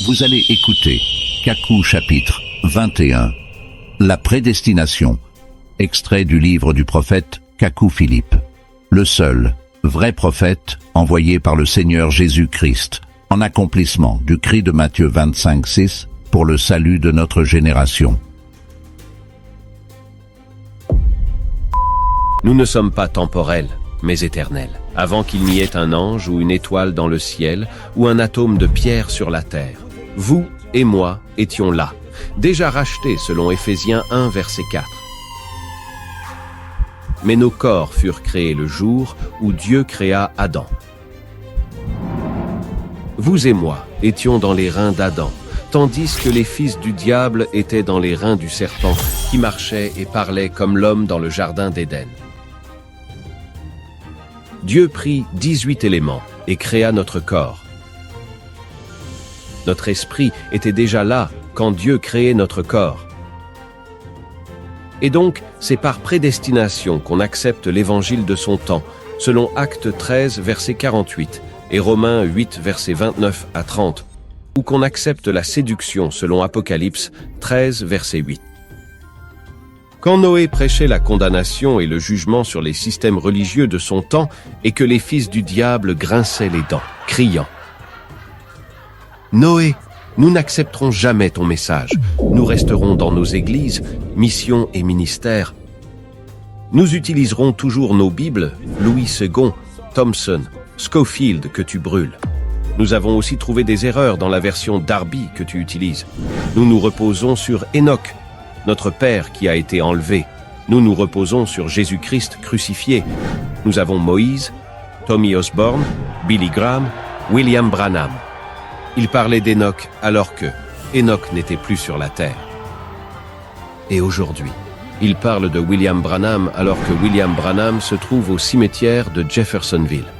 Vous allez écouter Kakou chapitre 21, La prédestination, extrait du livre du prophète Kakou Philippe, le seul vrai prophète envoyé par le Seigneur Jésus-Christ, en accomplissement du cri de Matthieu 25,6 pour le salut de notre génération. Nous ne sommes pas temporels, mais éternels. Avant qu'il n'y ait un ange ou une étoile dans le ciel ou un atome de pierre sur la terre, vous et moi étions là, déjà rachetés selon Éphésiens 1, verset 4. Mais nos corps furent créés le jour où Dieu créa Adam. Vous et moi étions dans les reins d'Adam, tandis que les fils du diable étaient dans les reins du serpent, qui marchait et parlait comme l'homme dans le jardin d'Éden. Dieu prit 18 éléments et créa notre corps. Notre esprit était déjà là quand Dieu créait notre corps. Et donc, c'est par prédestination qu'on accepte l'évangile de son temps, selon Actes 13, verset 48, et Romains 8, verset 29 à 30, ou qu'on accepte la séduction selon Apocalypse 13, verset 8. Quand Noé prêchait la condamnation et le jugement sur les systèmes religieux de son temps et que les fils du diable grinçaient les dents, criant « Noé, nous n'accepterons jamais ton message. Nous resterons dans nos églises, missions et ministères. Nous utiliserons toujours nos Bibles, Louis II, Thomson, Scofield que tu brûles. Nous avons aussi trouvé des erreurs dans la version Darby que tu utilises. Nous nous reposons sur Enoch, notre Père qui a été enlevé. Nous nous reposons sur Jésus-Christ crucifié. Nous avons Moïse, Tommy Osborne, Billy Graham, William Branham. Il parlait d'Enoch alors que Enoch n'était plus sur la terre. Et aujourd'hui, il parle de William Branham alors que William Branham se trouve au cimetière de Jeffersonville.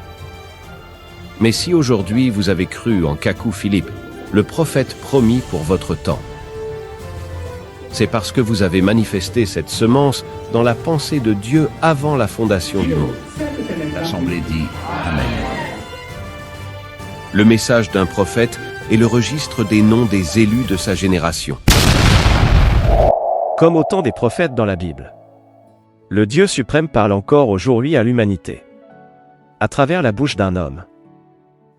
Mais si aujourd'hui vous avez cru en Kakou Philippe, le prophète promis pour votre temps, c'est parce que vous avez manifesté cette semence dans la pensée de Dieu avant la fondation du monde. L'Assemblée dit Amen. Le message d'un prophète est le registre des noms des élus de sa génération. Comme au temps des prophètes dans la Bible, le Dieu suprême parle encore aujourd'hui à l'humanité, à travers la bouche d'un homme,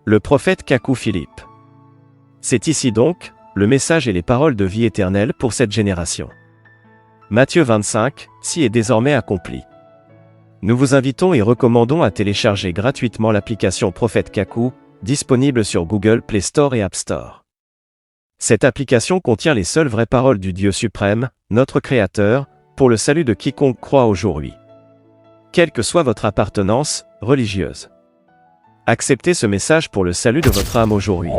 le prophète Kakou Philippe. C'est ici donc le message et les paroles de vie éternelle pour cette génération. Matthieu 25, ci est désormais accompli. Nous vous invitons et recommandons à télécharger gratuitement l'application Prophète Kakou, disponible sur Google Play Store et App Store. Cette application contient les seules vraies paroles du Dieu suprême, notre Créateur, pour le salut de quiconque croit aujourd'hui. Quelle que soit votre appartenance religieuse. Acceptez ce message pour le salut de votre âme aujourd'hui.